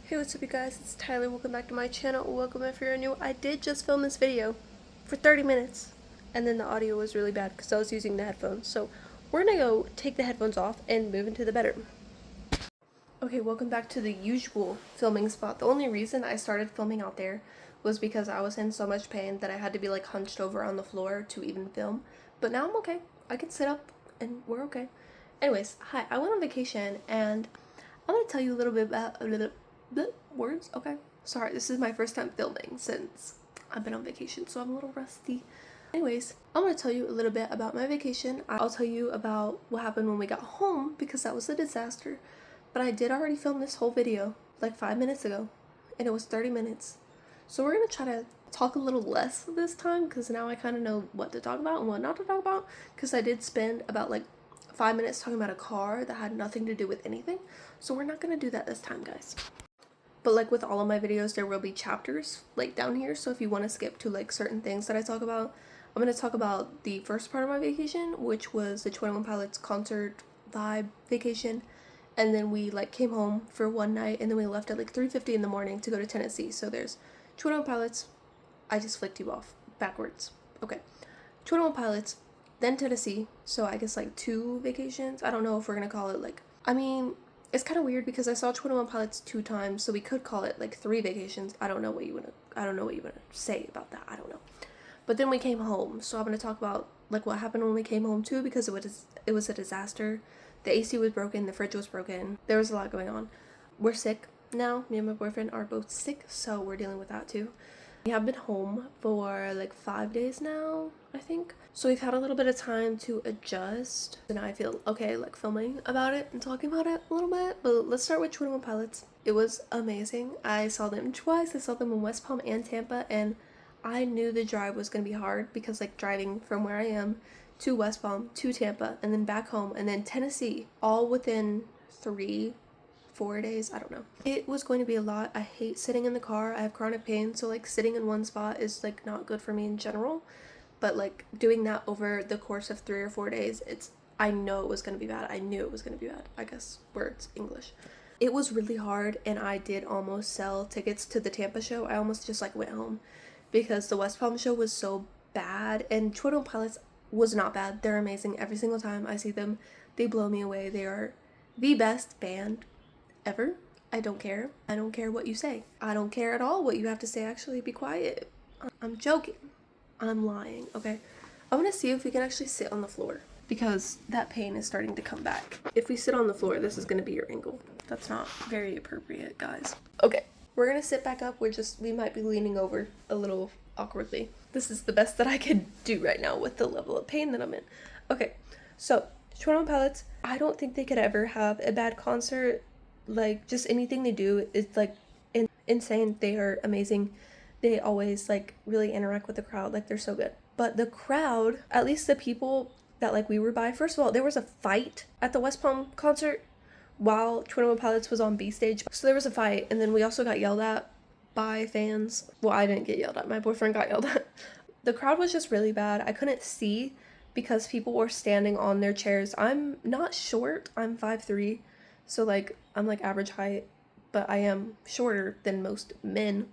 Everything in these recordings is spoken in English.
Hey, what's up you guys, it's Tyler, welcome back to my channel. Welcome if you're new. I did just film this video for 30 minutes and then the audio was really bad because I was using the headphones. So we're gonna go take the headphones off and move into the bedroom. Okay, welcome back to the usual filming spot. The only reason I started filming out there was because I was in so much pain that I had to be like hunched over on the floor to even film. But now I'm okay. I can sit up and we're okay. Anyways, hi, I went on vacation and I'm gonna tell you a little bit about words. Okay, sorry, this is my first time filming since I've been on vacation, so I'm a little rusty. Anyways, I'm gonna tell you a little bit about my vacation. I'll tell you about what happened when we got home because that was a disaster. But I did already film this whole video like 5 minutes ago and it was 30 minutes. So we're gonna try to talk a little less this time because now I kind of know what to talk about and what not to talk about, because I did spend about like 5 minutes talking about a car that had nothing to do with anything. So we're not gonna do that this time, guys. But like with all of my videos, there will be chapters like down here, so if you want to skip to like certain things that I talk about, I'm going to talk about the first part of my vacation, which was the 21 Pilots concert vibe vacation, and then we like came home for one night and then we left at like 3:50 in the morning to go to Tennessee. So there's 21 Pilots. I just flicked you off backwards. Okay, 21 Pilots, then Tennessee. So I guess like two vacations. I don't know if we're gonna call it like, I mean, it's kind of weird because I saw 21 Pilots 2 times, so we could call it like 3 vacations. I don't know what you wanna say about that. I don't know. But then we came home, so I'm gonna talk about like what happened when we came home too, because it was a disaster. The AC was broken, the fridge was broken. There was a lot going on. We're sick now. Me and my boyfriend are both sick, so we're dealing with that too. We have been home for like 5 days now, I think. So we've had a little bit of time to adjust. And I feel okay like filming about it and talking about it a little bit. But let's start with 21 Pilots. It was amazing. I saw them twice. I saw them in West Palm and Tampa, and I knew the drive was going to be hard because like driving from where I am to West Palm to Tampa and then back home and then Tennessee, all within 3-4 days, I don't know. It was going to be a lot. I hate sitting in the car. I have chronic pain, so like sitting in one spot is like not good for me in general. But like doing that over the course of 3 or 4 days, I know it was going to be bad. I knew it was going to be bad. I guess words, English. It was really hard, and I did almost sell tickets to the Tampa show. I almost just like went home because the West Palm show was so bad, and 21 Pilots was not bad. They're amazing every single time I see them. They blow me away. They are the best band ever. I don't care. I don't care what you say. I don't care at all what you have to say. Actually, be quiet. I'm joking. I'm lying, okay? I'm gonna see if we can actually sit on the floor because that pain is starting to come back. If we sit on the floor, this is gonna be your angle. That's not very appropriate, guys. Okay, we're gonna sit back up. We might be leaning over a little awkwardly. This is the best that I could do right now with the level of pain that I'm in. Okay, so 21 Pilots, I don't think they could ever have a bad concert. Like, just anything they do is like insane. They are amazing. They always like really interact with the crowd. Like, they're so good. But the crowd, at least the people that like we were by, first of all, there was a fight at the West Palm concert while 21 Pilots was on B stage. So there was a fight, and then we also got yelled at by fans. Well, I didn't get yelled at. My boyfriend got yelled at. The crowd was just really bad. I couldn't see because people were standing on their chairs. I'm not short. I'm 5'3", so like I'm like average height, but I am shorter than most men.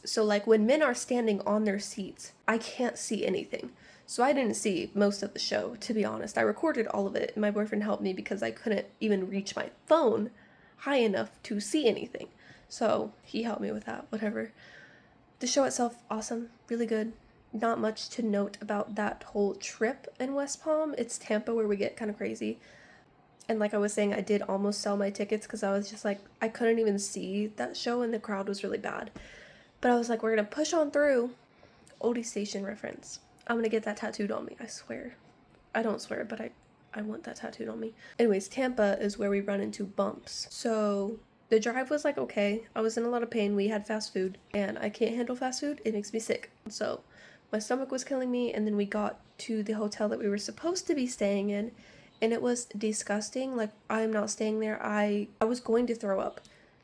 So like when men are standing on their seats, I can't see anything. So I didn't see most of the show, to be honest. I recorded all of it. My boyfriend helped me because I couldn't even reach my phone high enough to see anything. So he helped me with that, whatever. The show itself, awesome, really good. Not much to note about that whole trip in West Palm. It's Tampa where we get kind of crazy. And like I was saying, I did almost sell my tickets because I was just like, I couldn't even see that show and the crowd was really bad. But I was like, we're gonna push on through. Oldie Station reference. I'm gonna get that tattooed on me, I swear. I don't swear, but I want that tattooed on me. Anyways, Tampa is where we run into bumps. So the drive was like okay. I was in a lot of pain. We had fast food, and I can't handle fast food. It makes me sick. So my stomach was killing me, and then we got to the hotel that we were supposed to be staying in, and it was disgusting. Like, I'm not staying there. I was going to throw up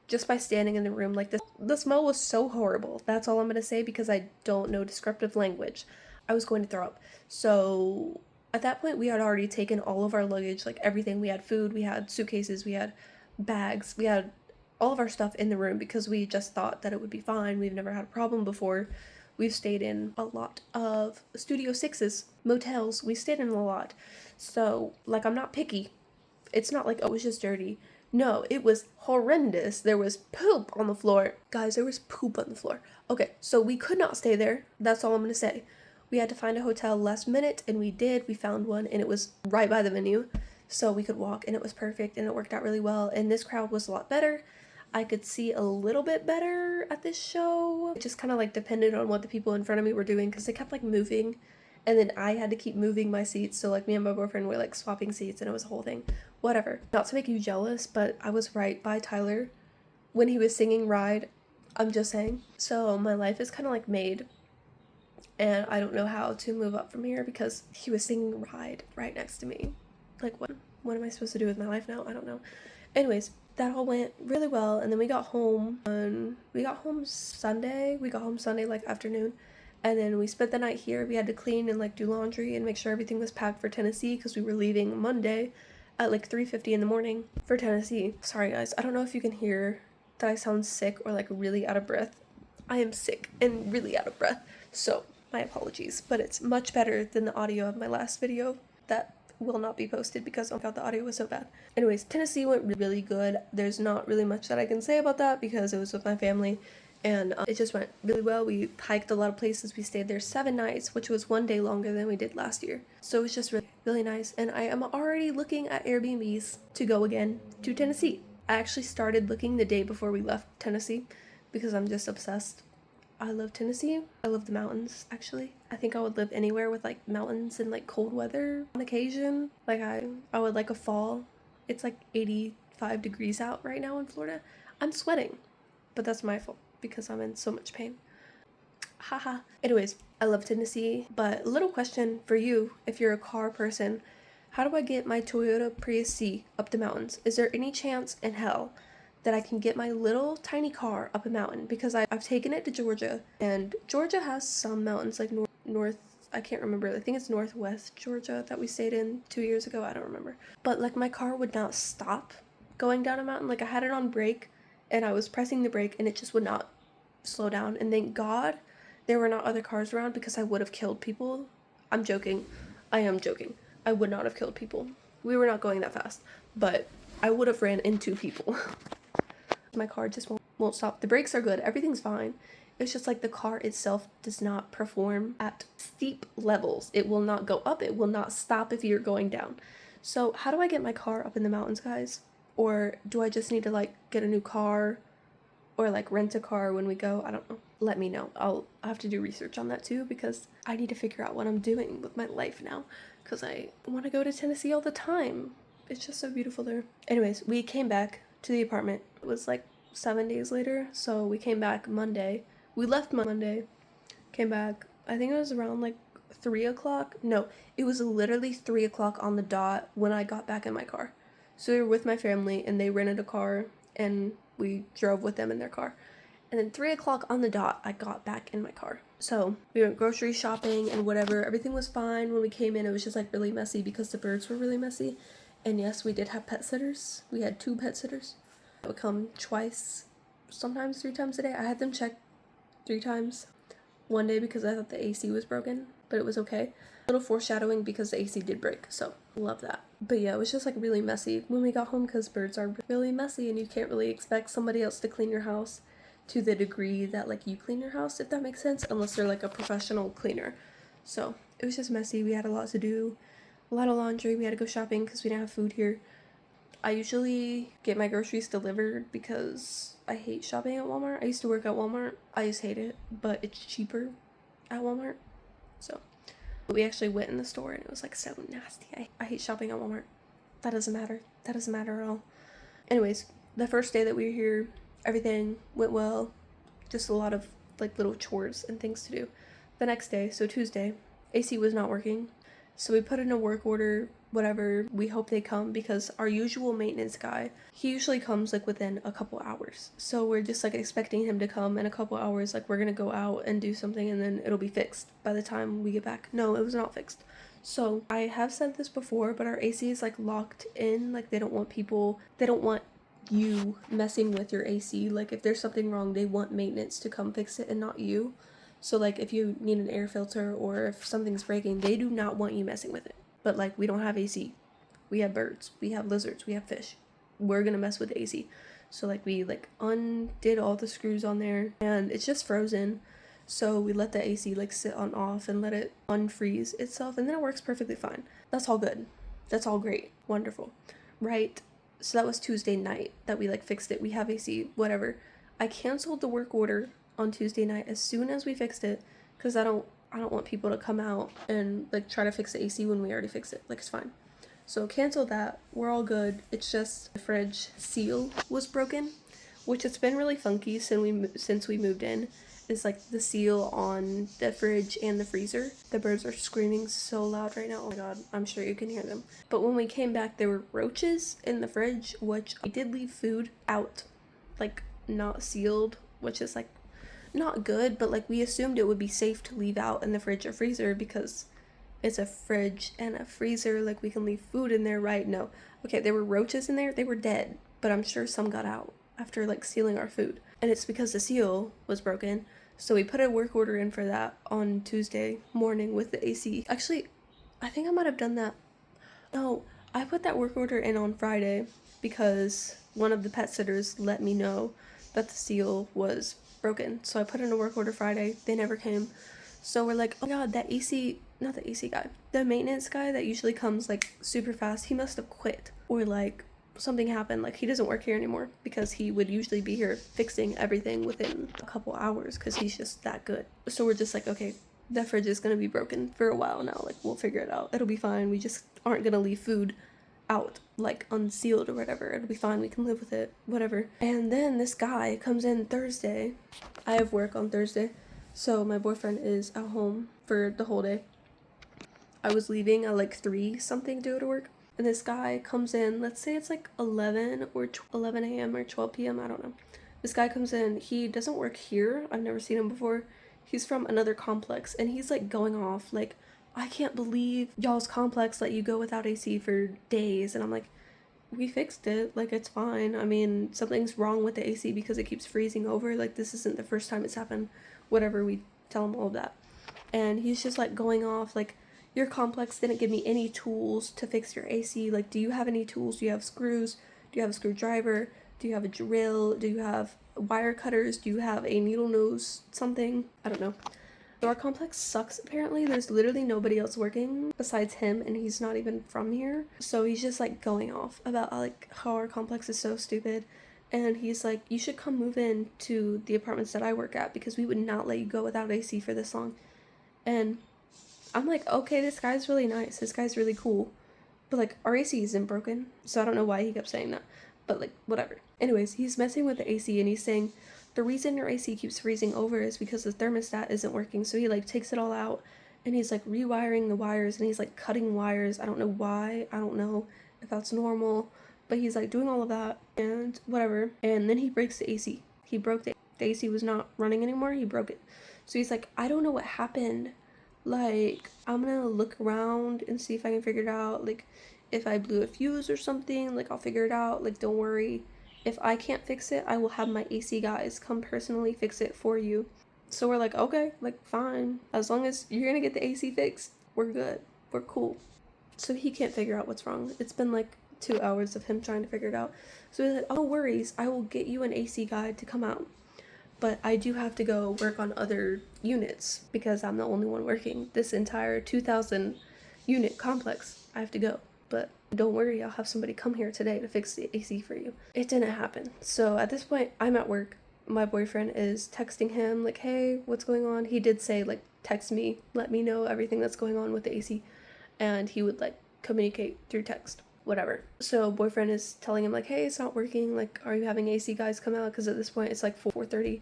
just by standing in the room. Like, the smell was so horrible. That's all I'm gonna say because I don't know descriptive language. I was going to throw up. So at that point, we had already taken all of our luggage, like everything. We had food, we had suitcases, we had bags, we had all of our stuff in the room because we just thought that it would be fine. We've never had a problem before. We've stayed in a lot of Studio Sixes, motels. We stayed in a lot. So, like, I'm not picky. It's not like, oh, it was just dirty. No, it was horrendous. There was poop on the floor. Guys, there was poop on the floor. Okay, so we could not stay there. That's all I'm going to say. We had to find a hotel last minute, and we did. We found one, and it was right by the venue. So we could walk, and it was perfect, and it worked out really well. And this crowd was a lot better. I could see a little bit better at this show. It just kind of like depended on what the people in front of me were doing because they kept like moving. And then I had to keep moving my seats. So like me and my boyfriend were like swapping seats and it was a whole thing. Whatever. Not to make you jealous, but I was right by Tyler when he was singing Ride. I'm just saying. So my life is kind of like made. And I don't know how to move up from here because he was singing Ride right next to me. Like what am I supposed to do with my life now? I don't know. Anyways, that all went really well, and then we got home Sunday. We got home Sunday like afternoon, and then we spent the night here. We had to clean and like do laundry and make sure everything was packed for Tennessee because we were leaving Monday at like 3:50 in the morning for Tennessee. Sorry guys, I don't know if you can hear that I sound sick or like really out of breath. I am sick and really out of breath, so my apologies, but it's much better than the audio of my last video that will not be posted because oh my god, the audio was so bad. Anyways, Tennessee went really good. There's not really much that I can say about that because it was with my family, and it just went really well. We hiked a lot of places. We stayed there 7 nights, which was 1 day longer than we did last year. So it was just really nice, and I am already looking at Airbnbs to go again to Tennessee. I actually started looking the day before we left Tennessee because I'm just obsessed. I love Tennessee. I love the mountains, actually. I think I would live anywhere with like mountains and like cold weather on occasion. Like I would like a fall. It's like 85 degrees out right now in Florida. I'm sweating, but that's my fault because I'm in so much pain. Haha. Anyways, I love Tennessee, but a little question for you if you're a car person. How do I get my Toyota Prius C up the mountains? Is there any chance in hell that I can get my little tiny car up a mountain? Because I've taken it to Georgia, and Georgia has some mountains like north, I can't remember, I think it's northwest Georgia that we stayed in 2 years ago, I don't remember. But like my car would not stop going down a mountain. Like I had it on brake and I was pressing the brake and it just would not slow down, and thank God there were not other cars around because I would have killed people. I'm joking. I am joking. I would not have killed people. We were not going that fast, but I would have ran into people. My car just won't stop. The brakes are good. Everything's fine. It's just like the car itself does not perform at steep levels. It will not go up. It will not stop if you're going down. So how do I get my car up in the mountains, guys? Or do I just need to like get a new car or like rent a car when we go? I don't know. Let me know. I'll have to do research on that too because I need to figure out what I'm doing with my life now because I want to go to Tennessee all the time. It's just so beautiful there. Anyways, we came back to the apartment. It was like 7 days later, so we came back Monday. We left Monday, came back, I think it was around like 3 o'clock. No, it was literally 3 o'clock on the dot when I got back in my car. So we were with my family and they rented a car and we drove with them in their car. And then 3 o'clock on the dot, I got back in my car. So we went grocery shopping and whatever. Everything was fine. When we came in, it was just like really messy because the birds were really messy. And yes, we did have pet sitters. We had 2 pet sitters. They would come twice, sometimes 3 times a day. I had them checked 3 times. One day because I thought the AC was broken, but it was okay. A little foreshadowing because the AC did break, so love that. But yeah, it was just like really messy when we got home because birds are really messy and you can't really expect somebody else to clean your house to the degree that like you clean your house, if that makes sense, unless they're like a professional cleaner. So it was just messy. We had a lot to do, a lot of laundry. We had to go shopping because we didn't have food here. I usually get my groceries delivered because I hate shopping at Walmart. I used to work at Walmart. I just hate it, but it's cheaper at Walmart. So we actually went in the store and it was like so nasty. I hate shopping at Walmart. That doesn't matter. That doesn't matter at all. Anyways, the first day that we were here, everything went well. Just a lot of like little chores and things to do. The next day, so Tuesday, AC was not working. So we put in a work order, whatever. We hope they come because our usual maintenance guy, he usually comes like within a couple hours. So we're just like expecting him to come in a couple hours. Like we're gonna go out and do something and then it'll be fixed by the time we get back. No, it was not fixed. So I have said this before, but our AC is like locked in. Like they don't want you messing with your AC. Like if there's something wrong, they want maintenance to come fix it and not you. So like if you need an air filter or if something's breaking, they do not want you messing with it. But like we don't have AC. We have birds, we have lizards, we have fish. We're gonna mess with the AC. So like we like undid all the screws on there and it's just frozen. So we let the AC like sit on off and let it unfreeze itself, and then it works perfectly fine. That's all good. That's all great. Wonderful. Right? So that was Tuesday night that we like fixed it. We have AC, whatever. I canceled the work order on Tuesday night as soon as we fixed it because I don't want people to come out and like try to fix the AC when we already fixed it. Like it's fine. So cancel that. We're all good. It's just the fridge seal was broken, which it's been really funky since we moved in. It's like the seal on the fridge and the freezer. The birds are screaming so loud right now. Oh my god, I'm sure you can hear them. But when we came back, there were roaches in the fridge, which I did leave food out, like not sealed, which is like not good, but like we assumed it would be safe to leave out in the fridge or freezer because it's a fridge and a freezer, like we can leave food in there, right? No. Okay, there were roaches in there. They were dead, but I'm sure some got out after like sealing our food. And it's because the seal was broken. So we put a work order in for that on Tuesday morning with the AC. Actually, I think I might have done that. No, I put that work order in on Friday because one of the pet sitters let me know that the seal was broken. So I put in a work order Friday. They never came. So we're like, oh my god, that AC, not the AC guy, the maintenance guy that usually comes like super fast, he must have quit. Or like something happened, like he doesn't work here anymore because he would usually be here fixing everything within a couple hours because he's just that good. So we're just like, okay, that fridge is gonna be broken for a while now, like we'll figure it out. It'll be fine. We just aren't gonna leave food out like unsealed or whatever. It'll be fine. We can live with it, whatever. And then this guy comes in Thursday. I have work on Thursday. So my boyfriend is at home for the whole day. I was leaving at like 3 something to go to work. And this guy comes in, let's say it's like 11 or 11 a.m. or 12 p.m. I don't know. This guy comes in. He doesn't work here. I've never seen him before. He's from another complex. And he's like going off like, I can't believe y'all's complex let you go without AC for days. And I'm like, we fixed it. Like, it's fine. I mean, something's wrong with the AC because it keeps freezing over. Like, this isn't the first time it's happened. Whatever, we tell him all of that. And he's just like going off like, your complex didn't give me any tools to fix your AC. Like, do you have any tools? Do you have screws? Do you have a screwdriver? Do you have a drill? Do you have wire cutters? Do you have a needle nose something? I don't know. So our complex sucks apparently. There's literally nobody else working besides him, and he's not even from here. So he's just like going off about like how our complex is so stupid. And he's like, you should come move in to the apartments that I work at because we would not let you go without AC for this long. And I'm like, okay, this guy's really nice. This guy's really cool. But like, our AC isn't broken. So I don't know why he kept saying that. But like, whatever. Anyways, he's messing with the AC and he's saying, the reason your AC keeps freezing over is because the thermostat isn't working. So he like takes it all out and he's like rewiring the wires and he's like cutting wires. I don't know why. I don't know if that's normal. But he's like doing all of that and whatever. And then he breaks the AC. He broke the AC was not running anymore. He broke it. So he's like, I don't know what happened. Like, I'm gonna look around and see if I can figure it out. Like, if I blew a fuse or something, like, I'll figure it out. Like, don't worry. If I can't fix it, I will have my AC guys come personally fix it for you. So we're like, okay, like, fine. As long as you're gonna get the AC fixed, we're good. We're cool. So he can't figure out what's wrong. It's been like 2 hours of him trying to figure it out. So he's like, oh, no worries. I will get you an AC guy to come out. But I do have to go work on other units because I'm the only one working this entire 2,000 unit complex. I have to go. But don't worry, I'll have somebody come here today to fix the AC for you. It didn't happen. So at this point, I'm at work. My boyfriend is texting him like, hey, what's going on? He did say like, text me, let me know everything that's going on with the AC. And he would like communicate through text. Whatever. So boyfriend is telling him like, hey, it's not working. Like, are you having AC guys come out? Because at this point it's like 4:30.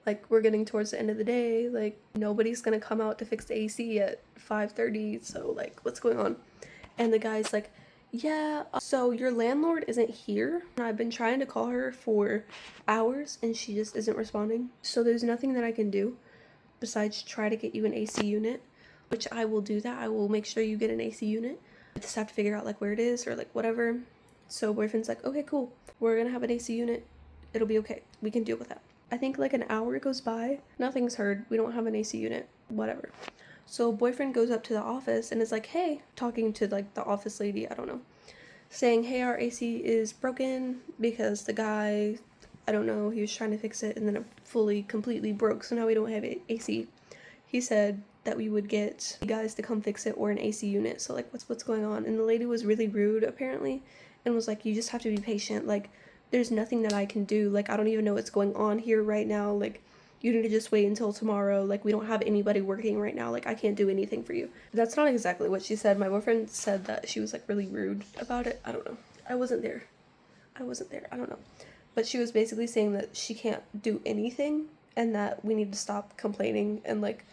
Like, we're getting towards the end of the day. Like, nobody's gonna come out to fix the AC at 5:30. So like, what's going on? And the guy's like, yeah, so your landlord isn't here. I've been trying to call her for hours and she just isn't responding. So there's nothing that I can do besides try to get you an AC unit, which I will do that. I will make sure you get an AC unit. I just have to figure out like where it is or like whatever. So boyfriend's like, okay, cool. We're gonna have an AC unit. It'll be okay. We can deal with that. I think like an hour goes by. Nothing's heard. We don't have an AC unit. Whatever. So boyfriend goes up to the office and is like, hey, talking to like the office lady, I don't know, saying, hey, our AC is broken because the guy, I don't know, he was trying to fix it and then it fully, completely broke. So now we don't have AC. He said that we would get you guys to come fix it or an AC unit. So like, what's going on? And the lady was really rude apparently and was like, you just have to be patient. Like, there's nothing that I can do. Like, I don't even know what's going on here right now. Like, you need to just wait until tomorrow. Like, we don't have anybody working right now. Like, I can't do anything for you. That's not exactly what she said. My boyfriend said that she was like really rude about it. I don't know. I wasn't there. I don't know. But she was basically saying that she can't do anything and that we need to stop complaining and like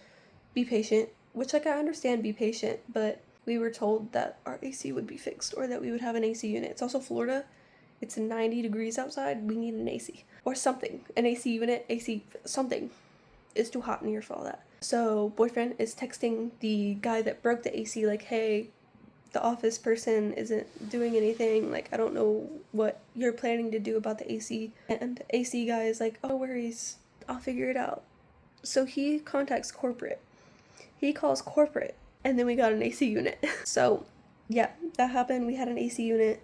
be patient, which like I understand, be patient, but we were told that our AC would be fixed or that we would have an AC unit. It's also Florida. It's 90 degrees outside. We need an AC or something. An AC unit, AC, something. It's too hot in here for all that. So boyfriend is texting the guy that broke the AC like, hey, the office person isn't doing anything. Like, I don't know what you're planning to do about the AC. And AC guy is like, oh, no worries. I'll figure it out. So he contacts corporate. He calls corporate. And then we got an AC unit. So yeah, that happened. We had an AC unit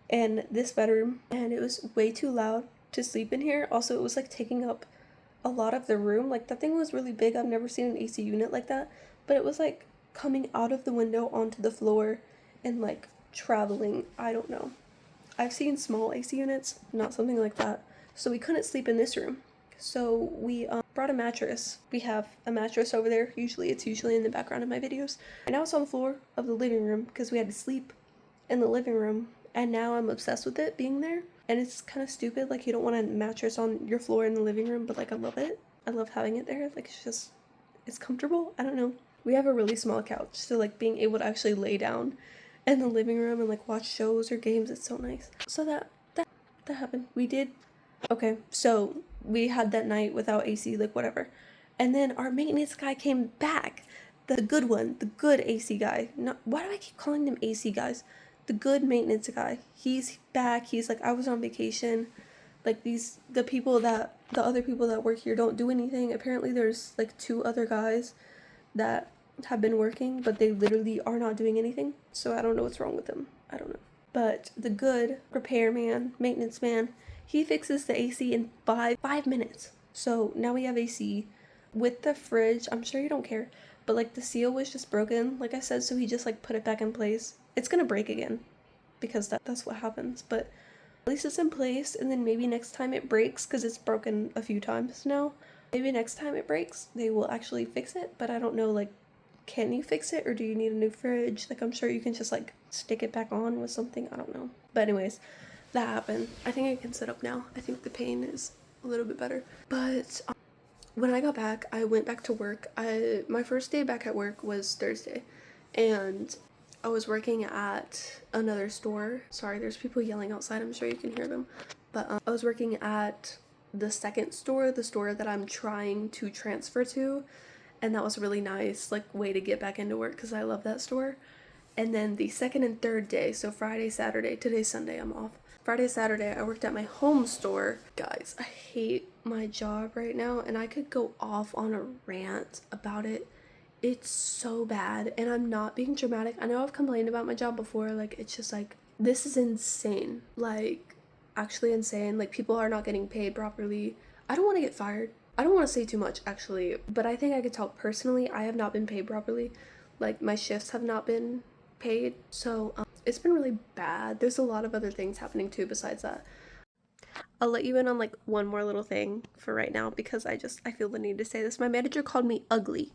in this bedroom and it was way too loud to sleep in here. Also, it was like taking up a lot of the room. Like, that thing was really big. I've never seen an AC unit like that, but it was like coming out of the window onto the floor and like traveling. I don't know. I've seen small AC units, not something like that. So we couldn't sleep in this room. So we brought a mattress. We have a mattress over there. It's usually in the background of my videos. And now it's on the floor of the living room because we had to sleep in the living room. And now I'm obsessed with it being there. And it's kind of stupid. Like, you don't want a mattress on your floor in the living room, but like, I love it. I love having it there. Like, it's comfortable. I don't know. We have a really small couch. So like, being able to actually lay down in the living room and like watch shows or games, it's so nice. So that happened. We did. Okay, so we had that night without AC, like whatever. And then our maintenance guy came back. The good one, the good AC guy. Not, why do I keep calling them AC guys? The good maintenance guy. He's back. He's like, I was on vacation. Like, the other people that work here don't do anything. Apparently there's like 2 other guys that have been working, but they literally are not doing anything. So I don't know what's wrong with them. I don't know. But the good repairman, maintenance man, he fixes the AC in five minutes. So now we have AC with the fridge. I'm sure you don't care, but like, the seal was just broken, like I said, so he just like put it back in place. It's gonna break again because that's what happens, but at least it's in place. And then maybe next time it breaks, because it's broken a few times now, maybe next time it breaks they will actually fix it. But I don't know, like, can you fix it or do you need a new fridge? Like, I'm sure you can just like stick it back on with something. I don't know. But anyways, that happened. I think I can sit up now. I think the pain is a little bit better. But when I got back, I went back to work. My first day back at work was Thursday, and I was working at another store. Sorry, there's people yelling outside. I'm sure you can hear them. But I was working at the second store, the store that I'm trying to transfer to, and that was a really nice like way to get back into work because I love that store. And then the second and third day, so Friday, Saturday, today's Sunday, I'm off. Friday, Saturday, I worked at my home store. Guys, I hate my job right now, and I could go off on a rant about it. It's so bad, and I'm not being dramatic. I know I've complained about my job before. Like, it's just like, this is insane. Like, actually insane. Like, people are not getting paid properly. I don't want to get fired. I don't want to say too much, actually, but I think I could talk personally. I have not been paid properly. Like, my shifts have not been paid, so it's been really bad. There's a lot of other things happening too besides that. I'll let you in on like one more little thing for right now because I feel the need to say this. My manager called me ugly.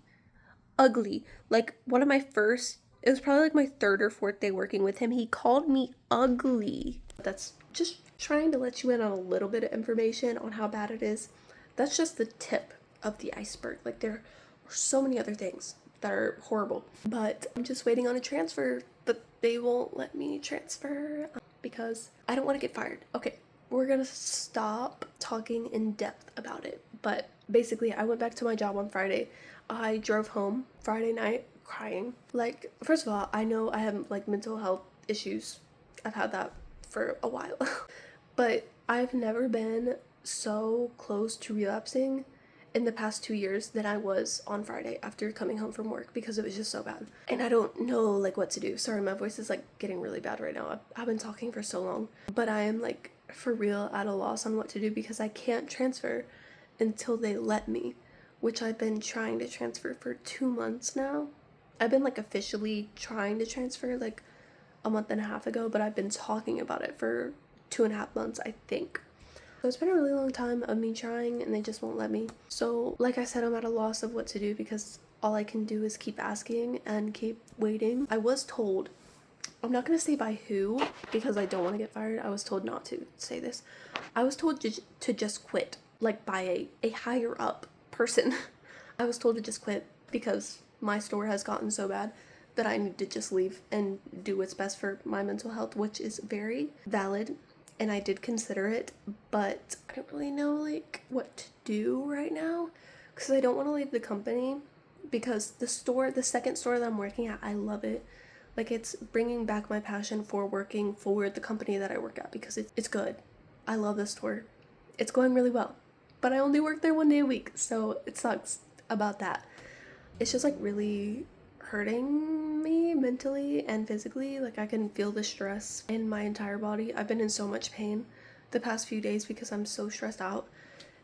Like, one of my first, it was probably like my 3rd or 4th day working with him, he called me ugly. That's just trying to let you in on a little bit of information on how bad it is. That's just the tip of the iceberg. Like, there are so many other things that are horrible, but I'm just waiting on a transfer, but they won't let me transfer because I don't want to get fired. Okay, we're gonna stop talking in depth about it. But basically, I went back to my job on Friday. I drove home Friday night crying. Like, first of all, I know I have like mental health issues. I've had that for a while. But I've never been so close to relapsing in the past 2 years than I was on Friday after coming home from work, because it was just so bad. And I don't know like what to do. Sorry, my voice is like getting really bad right now. I've been talking for so long, but I am like for real at a loss on what to do, because I can't transfer until they let me, which I've been trying to transfer for 2 months now. I've been like officially trying to transfer like a month and a half ago, but I've been talking about it for 2.5 months, I think. So it's been a really long time of me trying, and they just won't let me. So like I said, I'm at a loss of what to do, because all I can do is keep asking and keep waiting. I was told, I'm not going to say by who, because I don't want to get fired. I was told not to say this. I was told to just quit, like by a higher up person. I was told to just quit because my store has gotten so bad that I need to just leave and do what's best for my mental health, which is very valid. And I did consider it, but I don't really know like what to do right now, because I don't want to leave the company, because the second store that I'm working at, I love it. Like, it's bringing back my passion for working for the company that I work at, because it's good. I love this store. It's going really well, but I only work there 1 day a week, so it sucks about that. It's just like really hurting me mentally and physically. Like, I can feel the stress in my entire body. I've been in so much pain the past few days because I'm so stressed out,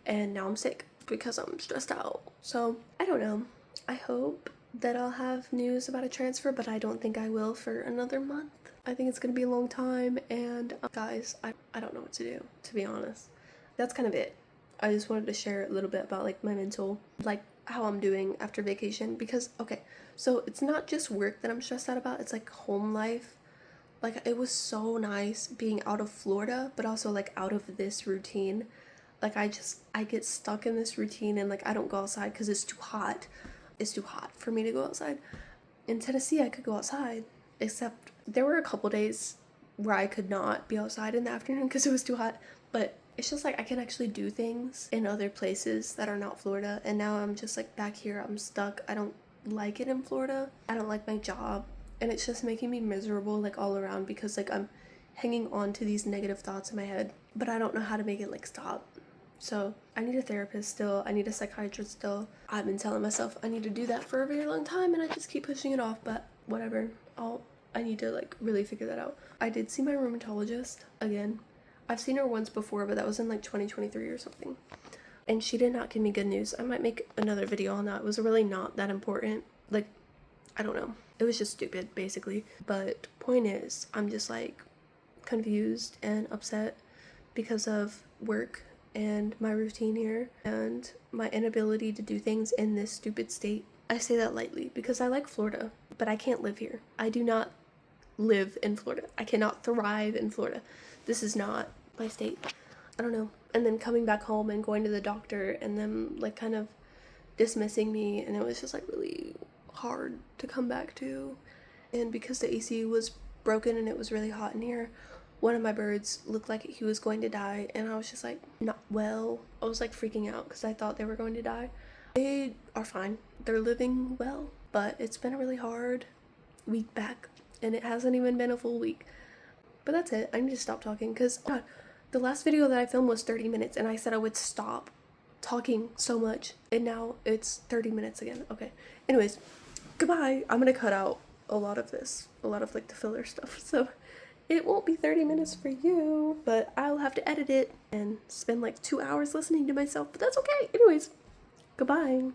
and now I'm sick because I'm stressed out. So I don't know. I hope that I'll have news about a transfer, but I don't think I will for another month. I think it's gonna be a long time, and guys, I don't know what to do, to be honest. That's kind of it. I just wanted to share a little bit about like my mental, like how I'm doing after vacation, because okay, so it's not just work that I'm stressed out about, it's like home life. Like, it was so nice being out of Florida, but also like out of this routine. Like, I get stuck in this routine, and like I don't go outside because it's too hot. It's too hot for me to go outside. In Tennessee, I could go outside, except there were a couple days where I could not be outside in the afternoon because it was too hot. But it's just like I can actually do things in other places that are not Florida, and now I'm just like back here, I'm stuck. I don't like it in Florida. I don't like my job, and it's just making me miserable like all around, because like I'm hanging on to these negative thoughts in my head, but I don't know how to make it like stop. So I need a therapist still. I need a psychiatrist still. I've been telling myself I need to do that for a very long time, and I just keep pushing it off, but whatever. I need to like really figure that out. I did see my rheumatologist again. I've seen her once before, but that was in like 2023 or something. And she did not give me good news. I might make another video on that. It was really not that important. Like, I don't know. It was just stupid, basically. But point is, I'm just like confused and upset because of work and my routine here and my inability to do things in this stupid state. I say that lightly because I like Florida, but I can't live here. I do not live in Florida. I cannot thrive in Florida. This is not my state. I don't know. And then coming back home and going to the doctor and them like kind of dismissing me, and it was just like really hard to come back to. And because the AC was broken and it was really hot in here, one of my birds looked like he was going to die, and I was just like, not well. I was like freaking out because I thought they were going to die. They are fine. They're living well, but it's been a really hard week back, and it hasn't even been a full week. But that's it. I need to stop talking because God, the last video that I filmed was 30 minutes, and I said I would stop talking so much, and now it's 30 minutes again. Okay. Anyways, goodbye. I'm gonna cut out a lot of this, a lot of like the filler stuff, so it won't be 30 minutes for you, but I'll have to edit it and spend like 2 hours listening to myself, but that's okay. Anyways, goodbye.